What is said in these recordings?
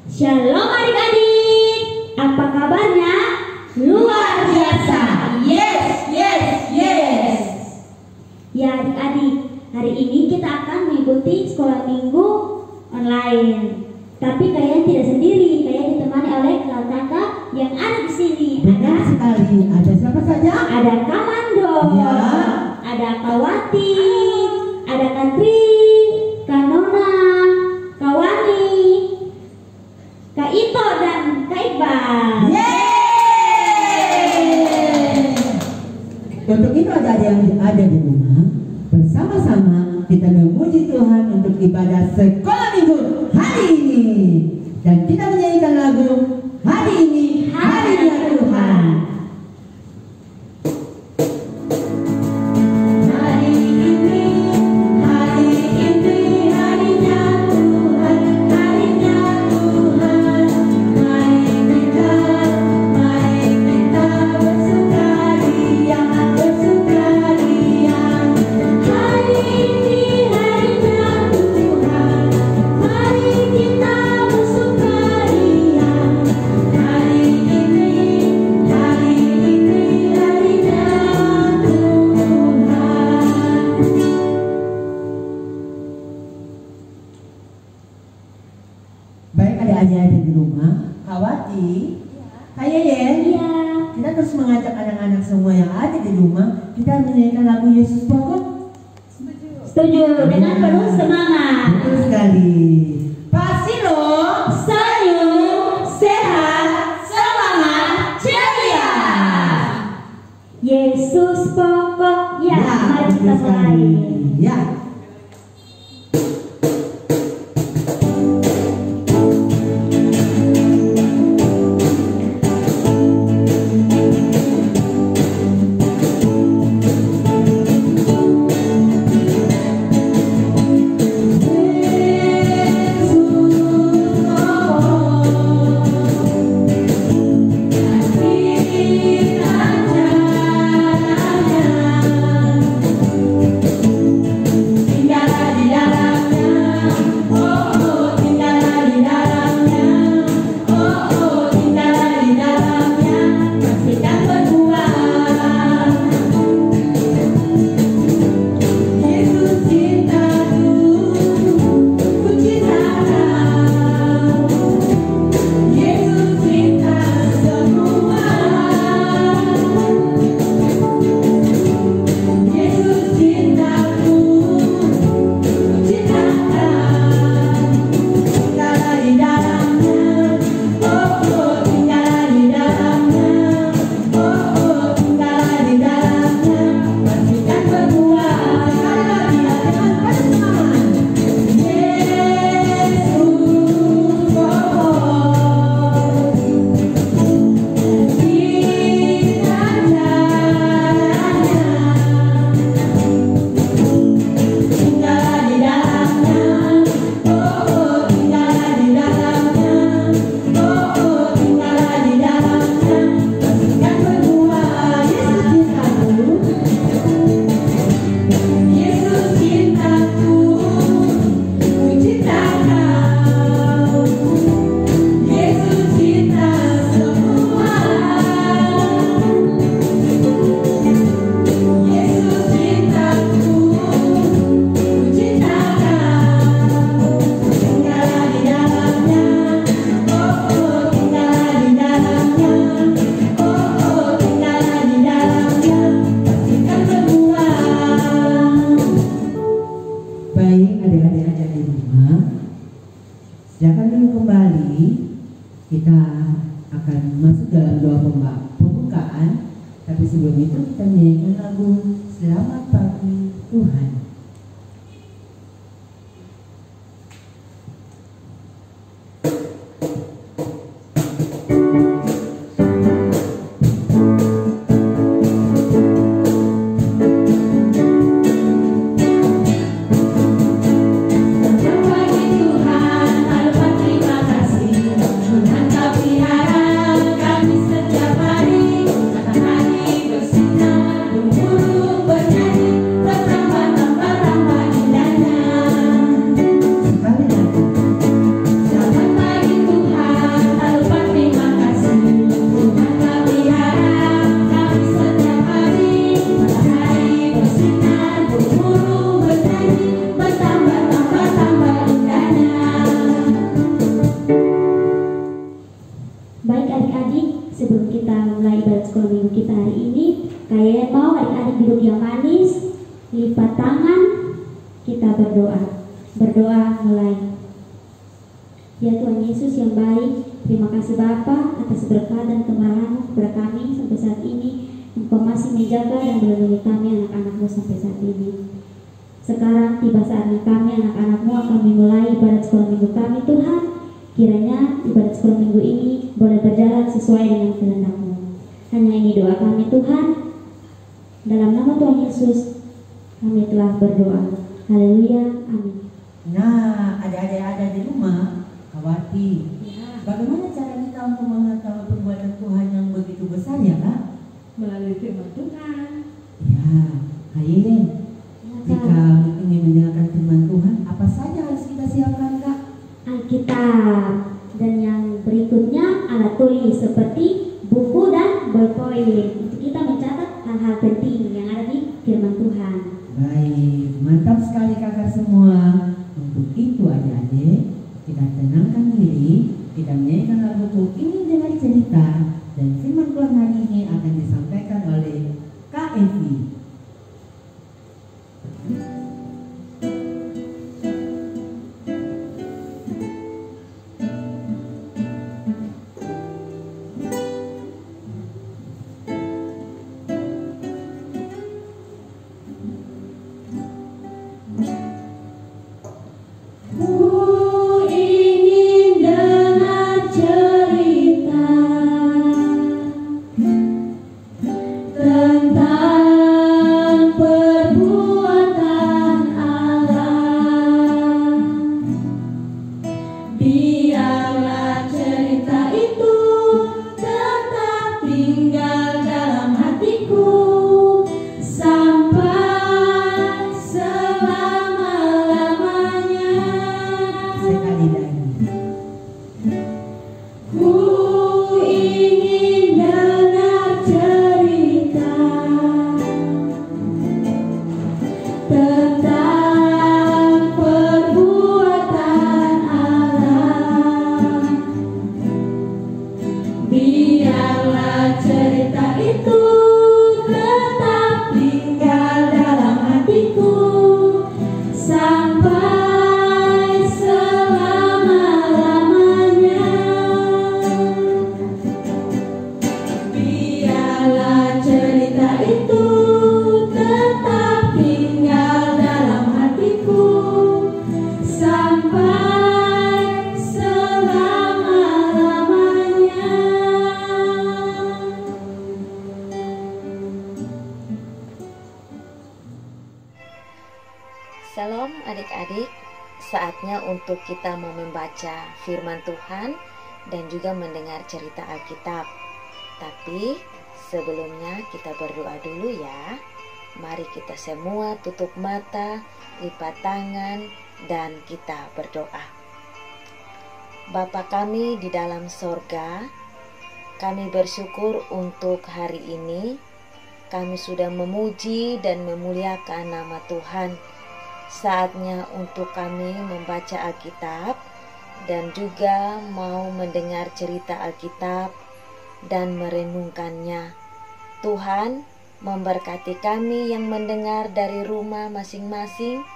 Shalom adik-adik, apa kabarnya? Luar biasa. Yes. Ya adik-adik, hari ini kita akan mengikuti sekolah minggu online. Tapi kalian tidak sendiri, kalian ditemani oleh kakak yang ada di sini. Benar sekali. Ada siapa saja? Ada Kak Mando, Ya. ada Kak Wati, ada Kak Tri, Kak Nona, Kak Wani, Kak Ito dan Kak Iqbal. Untuk itu ada yang ada di rumah, bersama-sama kita memuji Tuhan untuk ibadah sekolah minggu hari ini. Dan kita menyanyikan lagu Hari Ini Harinya Tuhan. Baik adik-adik di rumah, Kak Wati, Kak Yeyen, Iya. kita terus mengajak anak-anak semua yang ada di rumah, kita menyanyikan lagu Yesus Pokok. Setuju dengan penuh semangat. Betul sekali. Pasti loh. Senyum, sehat, semangat, ceria. Yesus pokok. Ya, mari kita betul sekali. mulai. Ya. Baik adik-adik aja di rumah, silakan dulu kembali. Kita akan masuk dalam doa pembukaan. Tapi sebelum itu kita menyanyikan lagu Selamat Pagi Tuhan. Bersinar, bermurung, bernyanyi, bertambah-tambah mulai. Ya Tuhan Yesus yang baik, terima kasih Bapa atas berkat dan kemurahan-Mu kepada kami sampai saat ini. Engkau masih menjaga dan melindungi kami anak-anak-Mu sampai saat ini. Sekarang tiba saatnya kami anak-anak-Mu akan memulai ibadat sekolah minggu kami Tuhan. Kiranya ibadat sekolah minggu ini boleh berjalan sesuai dengan kehendak-Mu. Hanya ini doa kami Tuhan. Dalam nama Tuhan Yesus kami telah berdoa. Haleluya, amin. Nah, adik-adik ada di rumah khawatir. Ya. Bagaimana cara kita untuk mengetahui perbuatan Tuhan yang begitu besar ya Kak? Melalui firman Tuhan. Ya, Kak Yelin, jika ingin mendengarkan firman Tuhan, apa saja harus kita siapkan Kak? Alkitab dan yang berikutnya alat tulis seperti buku dan ballpoint untuk kita mencatat hal-hal penting yang ada di firman Tuhan. Baik, mantap sekali kakak semua. Untuk itu adik-adik, kita tenangkan diri, kita menyanyikan lagu Ingin Dengar Cerita, dan firman Tuhan hari ini akan disampaikan oleh Kak Evi. Salam adik-adik, saatnya untuk kita mau membaca firman Tuhan dan juga mendengar cerita Alkitab. Tapi sebelumnya kita berdoa dulu ya. Mari kita semua tutup mata, lipat tangan, dan kita berdoa. Bapa kami di dalam sorga, kami bersyukur untuk hari ini. Kami sudah memuji dan memuliakan nama Tuhan. Saatnya untuk kami membaca Alkitab dan juga mau mendengar cerita Alkitab dan merenungkannya. Tuhan memberkati kami yang mendengar dari rumah masing-masing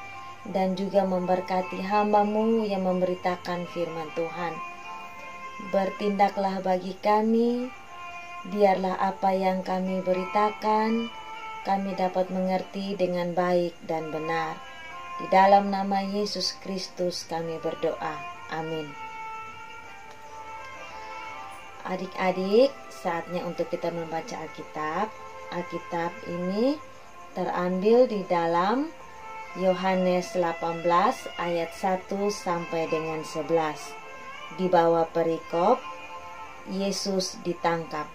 dan juga memberkati hamba-Mu yang memberitakan firman Tuhan. Bertindaklah bagi kami, biarlah apa yang kami beritakan kami dapat mengerti dengan baik dan benar. Di dalam nama Yesus Kristus kami berdoa. Amin. Adik-adik, saatnya untuk kita membaca Alkitab. Alkitab ini terambil di dalam Yohanes 18 ayat 1 sampai dengan 11. Di bawah perikop Yesus ditangkap.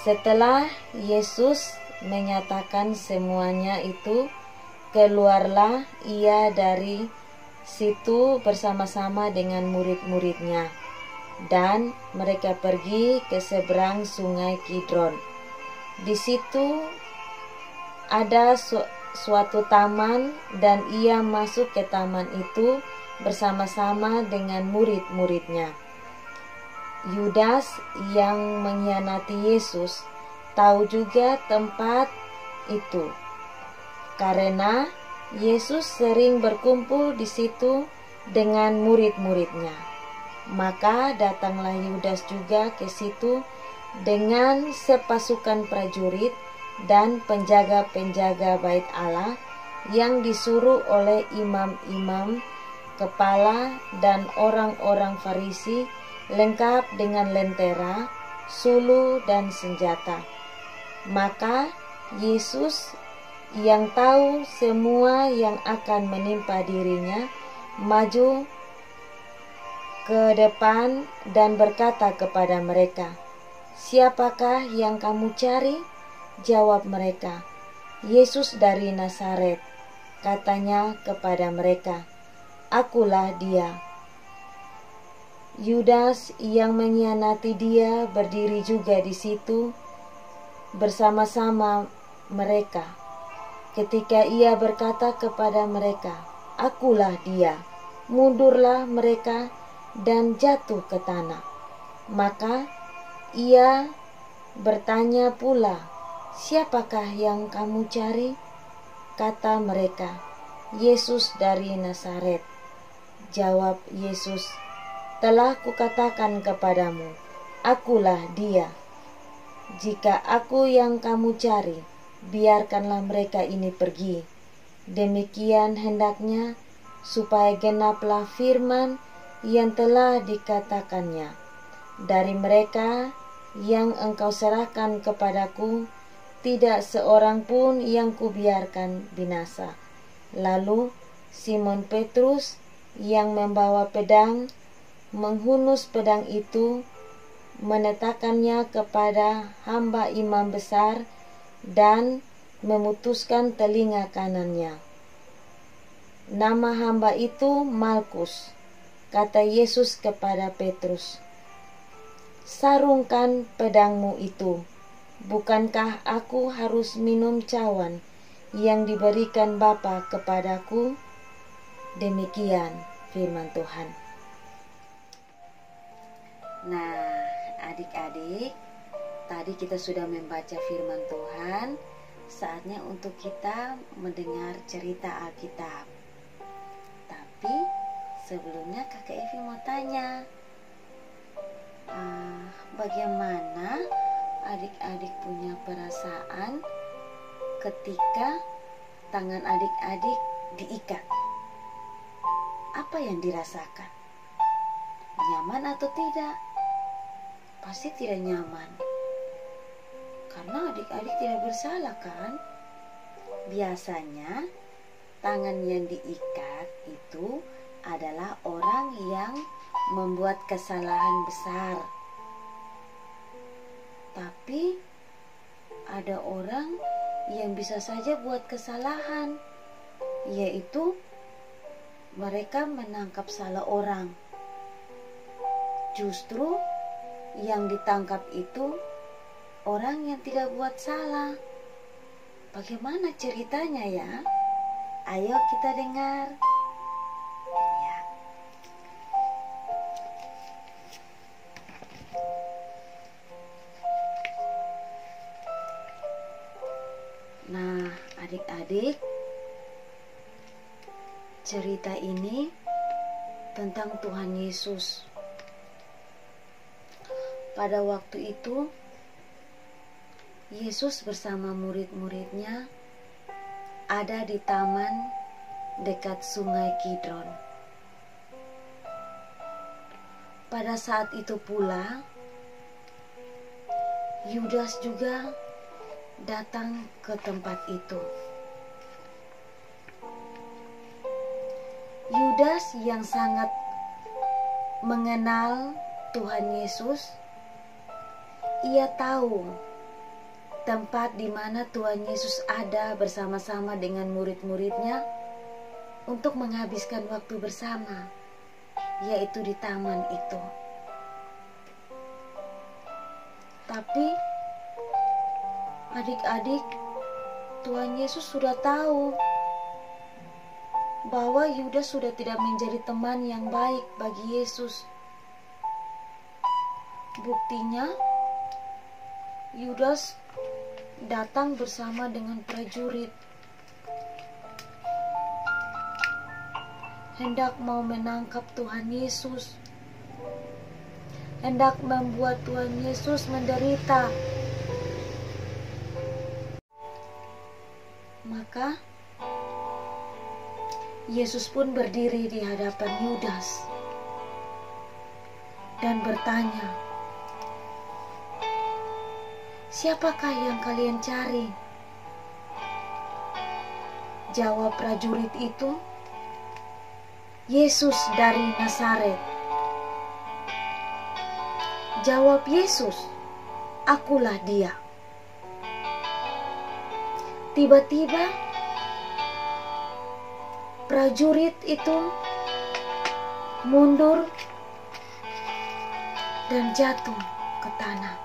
Setelah Yesus menyatakan semuanya itu, keluarlah ia dari situ bersama-sama dengan murid-muridnya, dan mereka pergi ke seberang sungai Kidron. Di situ ada suatu taman, dan ia masuk ke taman itu bersama-sama dengan murid-muridnya. Yudas yang mengkhianati Yesus tahu juga tempat itu, karena Yesus sering berkumpul di situ dengan murid-muridnya. Maka datanglah Yudas juga ke situ dengan sepasukan prajurit dan penjaga-penjaga bait Allah yang disuruh oleh imam-imam, kepala, dan orang-orang Farisi, lengkap dengan lentera, sulu, dan senjata. Maka Yesus yang tahu semua yang akan menimpa dirinya, maju ke depan dan berkata kepada mereka, "Siapakah yang kamu cari?" Jawab mereka, "Yesus dari Nazaret." Katanya kepada mereka, "Akulah dia." Yudas yang mengkhianati dia berdiri juga di situ bersama-sama mereka. Ketika ia berkata kepada mereka, "Akulah dia," mundurlah mereka dan jatuh ke tanah. Maka ia bertanya pula, "Siapakah yang kamu cari?" Kata mereka, "Yesus dari Nazaret." Jawab Yesus, "Telah kukatakan kepadamu, akulah dia. Jika aku yang kamu cari, biarkanlah mereka ini pergi." Demikian hendaknya supaya genaplah firman yang telah dikatakannya, "Dari mereka yang engkau serahkan kepadaku, tidak seorang pun yang kubiarkan binasa." Lalu Simon Petrus yang membawa pedang menghunus pedang itu, menetakannya kepada hamba imam besar dan memutuskan telinga kanannya. Nama hamba itu Malkus. Kata Yesus kepada Petrus, "Sarungkan pedangmu itu. Bukankah aku harus minum cawan yang diberikan Bapa kepadaku?" Demikian firman Tuhan. Nah, adik-adik, tadi kita sudah membaca firman Tuhan. Saatnya untuk kita mendengar cerita Alkitab. Tapi sebelumnya Kakak Evi mau tanya, bagaimana adik-adik punya perasaan ketika tangan adik-adik diikat? Apa yang dirasakan? Nyaman atau tidak? Pasti tidak nyaman, karena adik-adik tidak bersalah kan? Biasanya tangan yang diikat itu adalah orang yang membuat kesalahan besar. Tapi ada orang yang bisa saja buat kesalahan, yaitu mereka menangkap salah orang. Justru yang ditangkap itu orang yang tidak buat salah. Bagaimana ceritanya ya? Ayo kita dengar. Ya. Nah, adik-adik, cerita ini tentang Tuhan Yesus. Pada waktu itu, Yesus bersama murid-muridnya ada di taman dekat sungai Kidron. Pada saat itu pula, Yudas juga datang ke tempat itu. Yudas yang sangat mengenal Tuhan Yesus, ia tahu tempat di mana Tuhan Yesus ada bersama-sama dengan murid-muridnya untuk menghabiskan waktu bersama, yaitu di taman itu. Tapi adik-adik, Tuhan Yesus sudah tahu bahwa Yudas sudah tidak menjadi teman yang baik bagi Yesus. Buktinya, Yudas datang bersama dengan prajurit. hendak mau menangkap Tuhan Yesus, hendak membuat Tuhan Yesus menderita. Maka Yesus pun berdiri di hadapan Yudas dan bertanya, "Siapakah yang kalian cari?" Jawab prajurit itu, "Yesus dari Nazaret." Jawab Yesus, "Akulah dia." Tiba-tiba prajurit itu mundur dan jatuh ke tanah.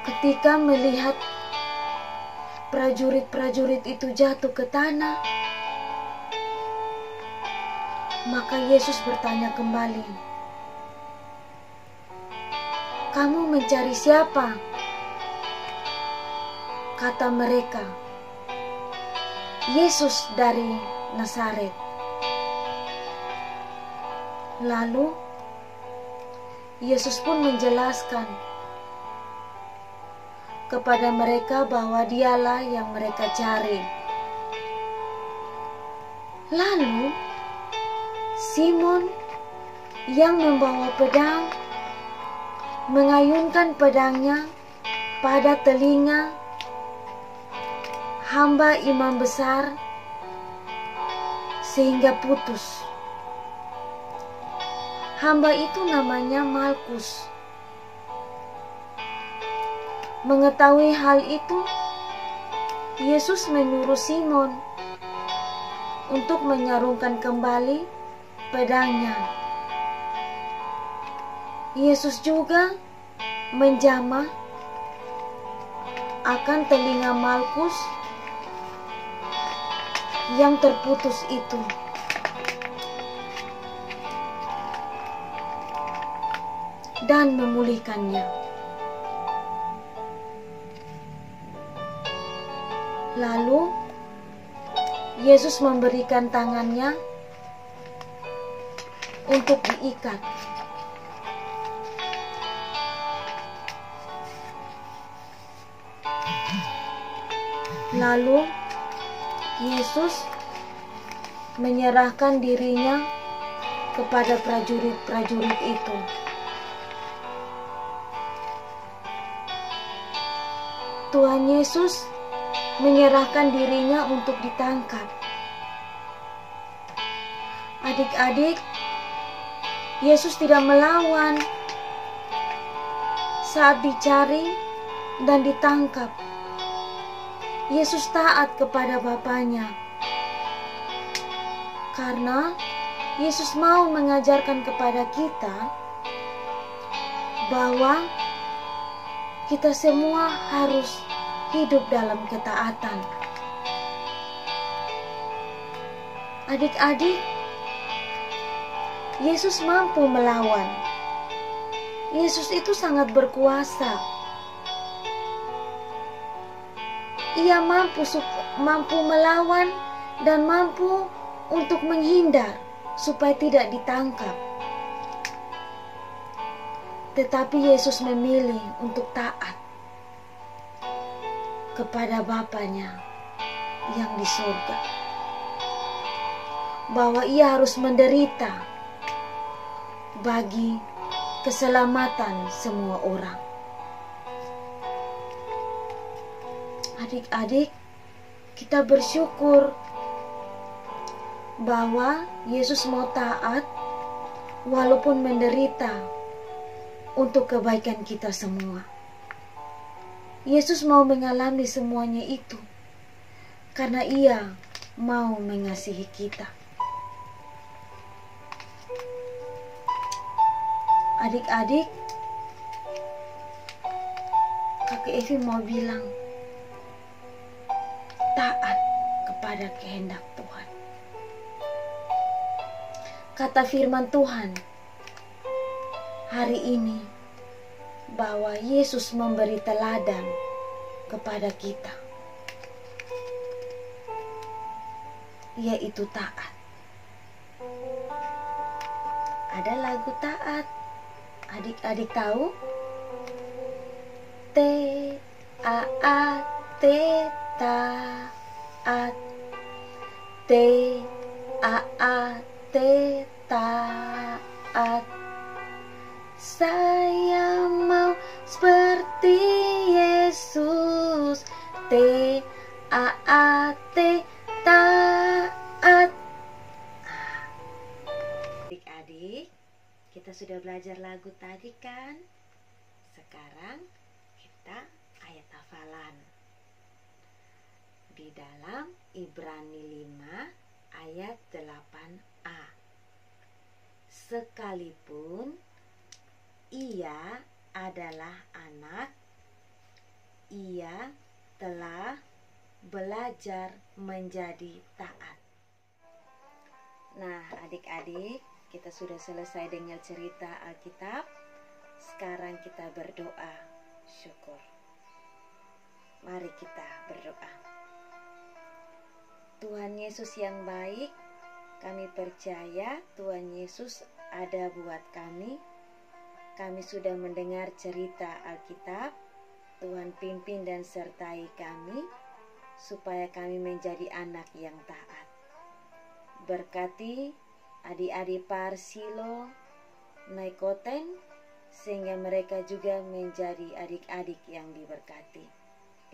Ketika melihat prajurit-prajurit itu jatuh ke tanah, maka Yesus bertanya kembali, "Kamu mencari siapa?" Kata mereka, "Yesus dari Nazaret." Lalu Yesus pun menjelaskan kepada mereka bahwa dialah yang mereka cari. Lalu Simon yang membawa pedang mengayunkan pedangnya pada telinga hamba imam besar sehingga putus. Hamba itu namanya Malkus. Mengetahui hal itu, Yesus menyuruh Simon untuk menyarungkan kembali pedangnya. Yesus juga menjamah akan telinga Malkus yang terputus itu. Dan memulihkannya. Lalu Yesus memberikan tangannya untuk diikat. Lalu Yesus menyerahkan dirinya kepada prajurit-prajurit itu. Tuhan Yesus menyerahkan dirinya untuk ditangkap. Adik-adik, Yesus tidak melawan saat dicari dan ditangkap. Yesus taat kepada Bapanya. Karena Yesus mau mengajarkan kepada kita bahwa kita semua harus hidup dalam ketaatan. Adik-adik, Yesus mampu melawan. Yesus itu sangat berkuasa. Ia mampu melawan dan mampu untuk menghindar supaya tidak ditangkap. Tetapi Yesus memilih untuk taat kepada Bapanya yang di surga, bahwa ia harus menderita bagi keselamatan semua orang. Adik-adik, kita bersyukur bahwa Yesus mau taat walaupun menderita untuk kebaikan kita semua. Yesus mau mengalami semuanya itu karena ia mau mengasihi kita. Adik-adik, Kakek Evi mau bilang, taat kepada kehendak Tuhan. Kata firman Tuhan hari ini bahwa Yesus memberi teladan kepada kita. yaitu taat. Ada lagu taat. Adik-adik tahu? T-A-A-T, taat. T-A-A-T, taat. Saya mau seperti Yesus. T-A-A-T, taat. Adik-adik, kita sudah belajar lagu tadi kan? Sekarang kita ayat hafalan. Di dalam Ibrani 5 ayat 8a. Sekalipun ia adalah anak, ia telah belajar menjadi taat. Nah, adik-adik, kita sudah selesai dengar cerita Alkitab. Sekarang kita berdoa syukur. Mari kita berdoa. Tuhan Yesus yang baik, kami percaya Tuhan Yesus ada buat kami. Kami sudah mendengar cerita Alkitab. Tuhan pimpin dan sertai kami supaya kami menjadi anak yang taat. Berkati adik-adik Parsilo, Naikoten, sehingga mereka juga menjadi adik-adik yang diberkati.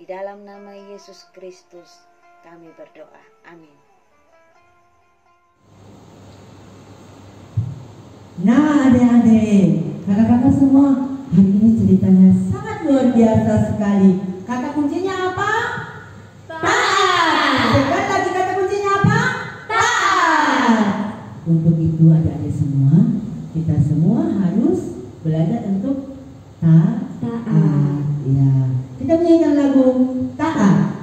Di dalam nama Yesus Kristus kami berdoa. Amin. Nah, adik-adik, kakak-kakak semua, hari ini ceritanya sangat luar biasa sekali. Kata kuncinya apa? Taat. Sekali lagi, kata kuncinya apa? Taat. Untuk itu adik-adik semua, kita semua harus belajar untuk taat. Ya, kita menyanyikan lagu Taat.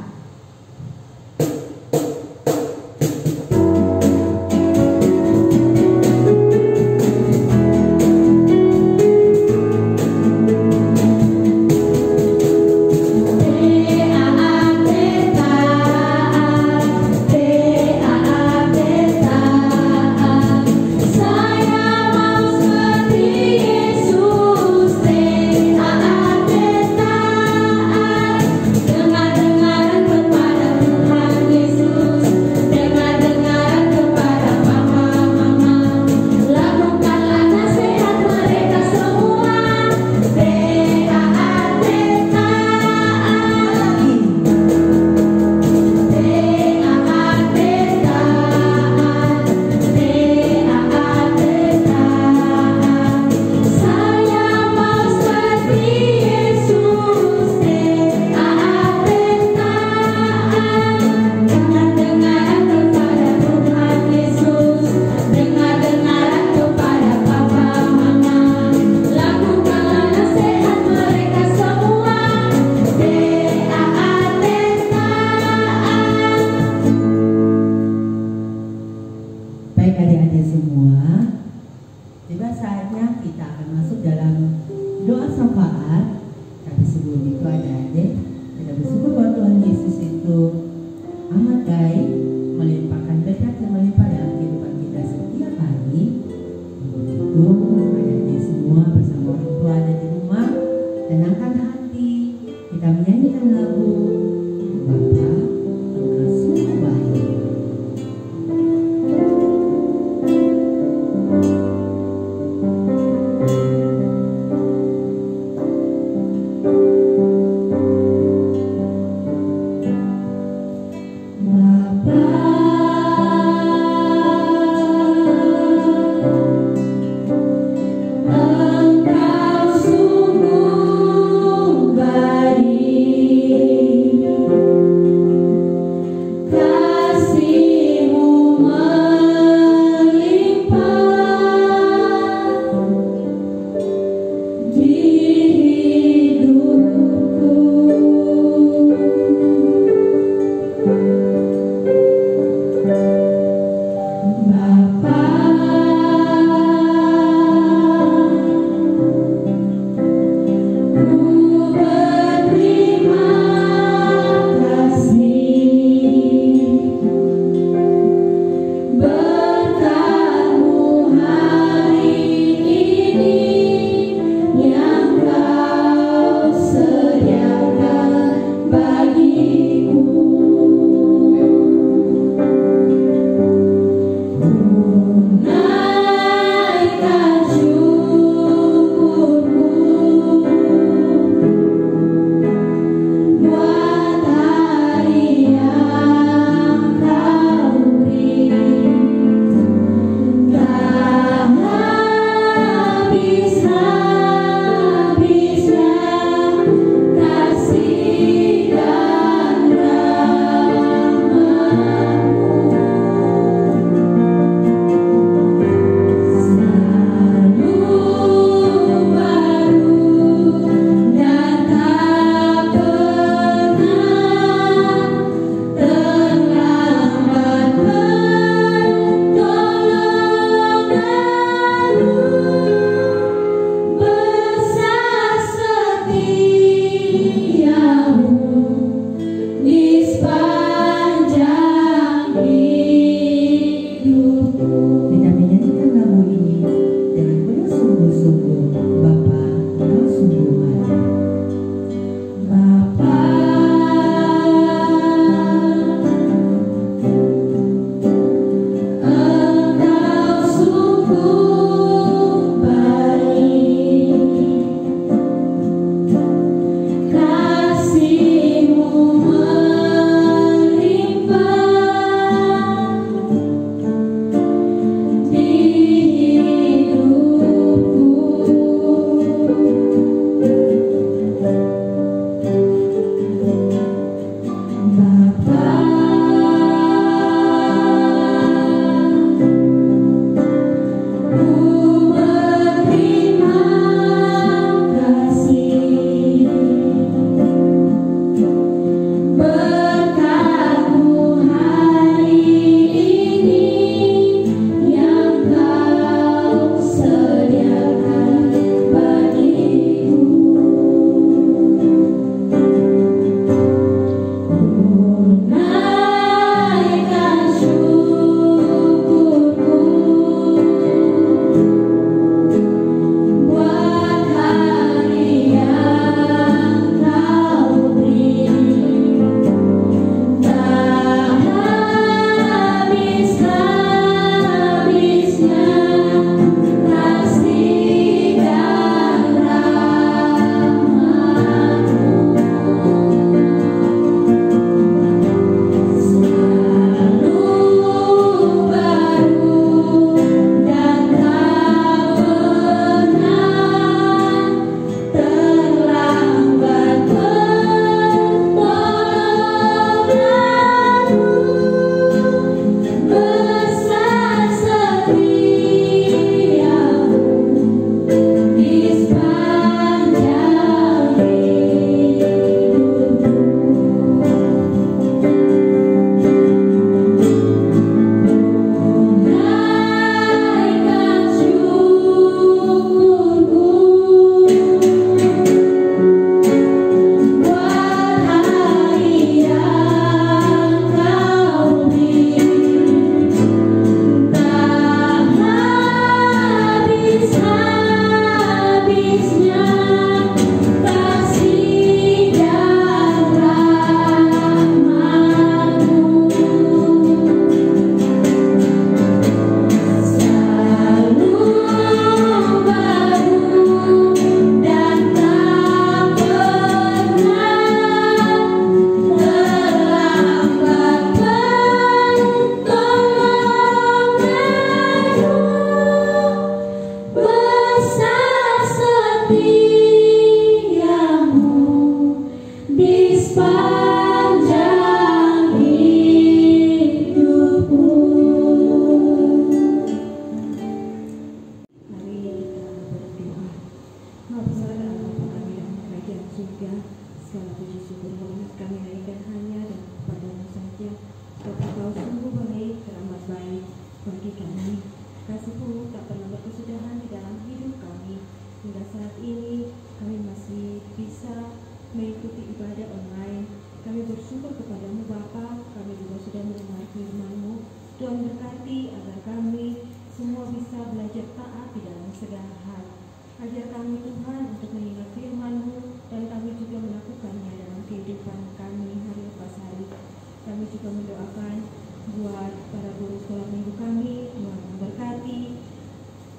buat para guru sekolah minggu kami, Tuhan memberkati.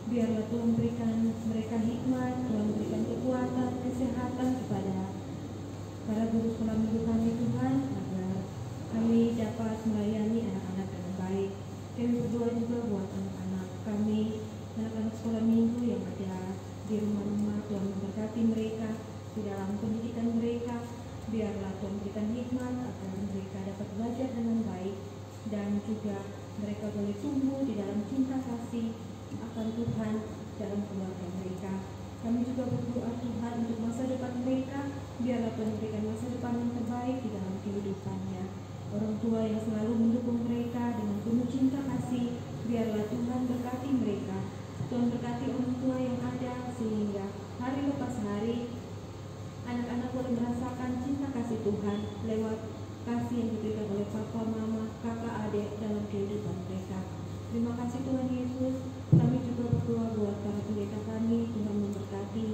Biarlah Tuhan berikan mereka hikmat, Tuhan berikan kekuatan, kesehatan kepada para guru sekolah minggu kami Tuhan, agar kami dapat melayani anak-anak dengan baik. Kami berdoa juga buat anak-anak kami, anak-anak sekolah minggu yang ada di rumah-rumah. Tuhan memberkati mereka di dalam pendidikan mereka. Biarlah Tuhan berikan hikmat agar mereka dapat belajar dengan baik, dan juga mereka boleh tumbuh di dalam cinta kasih akan Tuhan dalam keluarga mereka. Kami juga berdoa Tuhan untuk masa depan mereka. Biarlah Tuhan berikan masa depan yang terbaik di dalam kehidupannya. Orang tua yang selalu mendukung mereka dengan penuh cinta kasih, biarlah Tuhan berkati mereka. Tuhan berkati orang tua yang ada, sehingga hari lepas hari anak-anak boleh merasakan cinta kasih Tuhan lewat kasih yang diberikan oleh papa, mama, kakak, adik dalam kehidupan mereka. Terima kasih Tuhan Yesus. Kami juga berdoa buat para pendeta kami, Tuhan memberkati.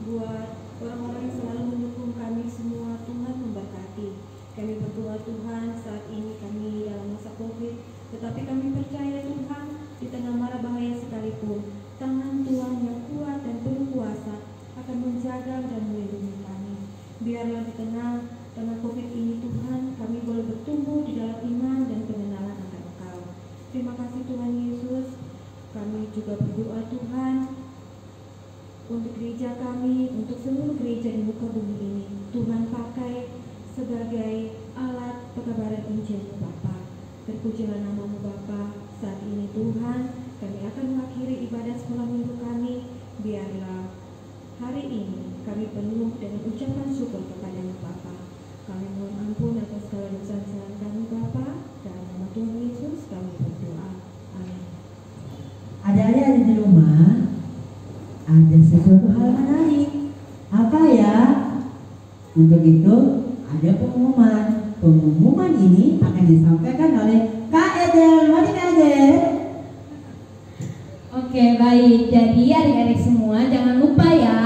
Buat orang-orang yang selalu mendukung kami semua, Tuhan memberkati. Kami berdoa Tuhan, saat ini kami dalam masa COVID, tetapi kami percaya Tuhan, di tengah mara bahaya sekalipun, tangan Tuhan yang kuat dan penuh kuasa akan menjaga dan melindungi kami. Biarlah di tengah COVID ini Tuhan, kami boleh bertumbuh di dalam iman dan pengenalan akan Engkau. Terima kasih Tuhan Yesus. Kami juga berdoa Tuhan untuk gereja kami, untuk seluruh gereja di muka bumi ini. Tuhan pakai sebagai alat pekabaran Injil-Mu Bapa. Terpujilah nama-Mu Bapa. Saat ini Tuhan, kami akan mengakhiri ibadah sekolah minggu kami. Biarlah hari ini kami penuh dengan ucapan syukur kepada-Mu Bapa. Kami mohon ampun atas segala dosa kesalahan kami Bapa. Dalam nama Tuhan Yesus kami berdoa. Amin. Adik-adik di rumah, ada sesuatu hal menarik. Apa ya? Untuk itu ada pengumuman. Pengumuman ini akan disampaikan oleh Kak Edel. Mari Kak Edel. Oke, baik. Jadi adik-adik semua jangan lupa ya,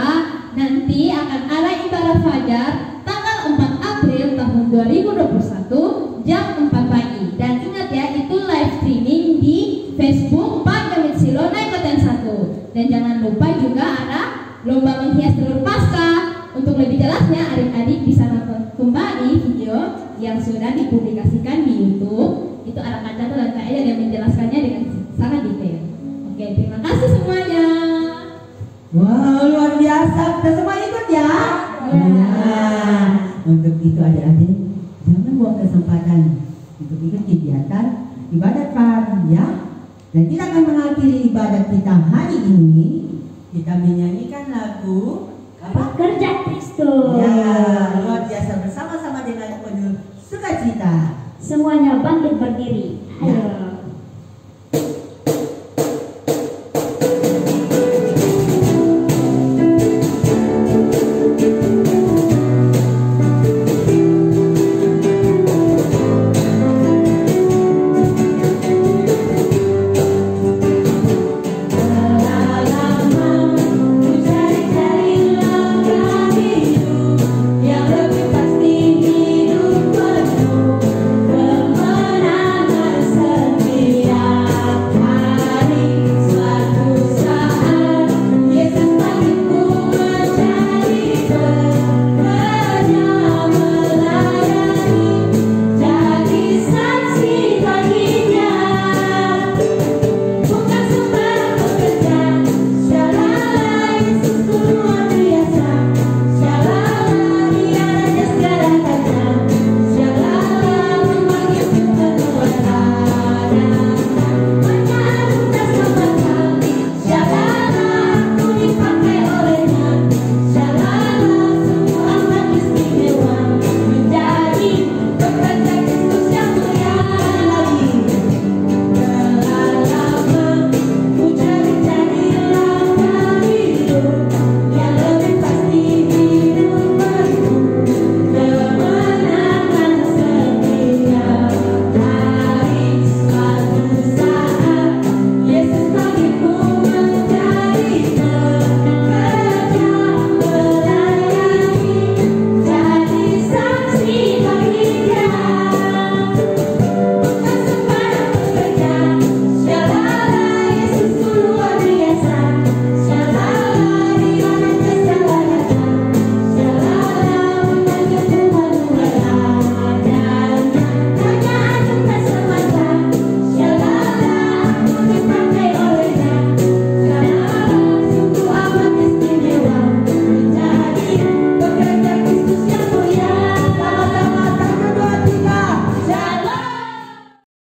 nanti akan ada ibadah fajar tanggal 4 April tahun 2021 jam 4 pagi. Dan ingat ya, itu live streaming di Facebook Pak Gamit Silo Naikoten 1. Dan jangan lupa juga ada lomba menghias telur pasca. Untuk lebih jelasnya, adik-adik bisa nonton kembali video yang sudah dipublikasikan di YouTube. Itu ada Kak Cato dan Kak Eda yang menjelaskannya dengan sangat detail. Oke, terima kasih semuanya. Wow, luar biasa. Kita semua ikut ya. Ya. Untuk itu adik-adik, jangan buang kesempatan untuk ikut kegiatan ibadat pagi ya. Dan kita akan mengakhiri ibadat kita hari ini. Kita menyanyikan lagu Pekerja Kristus. Ya, luar biasa, bersama-sama dengan penuh sukacita. Semuanya bangkit berdiri.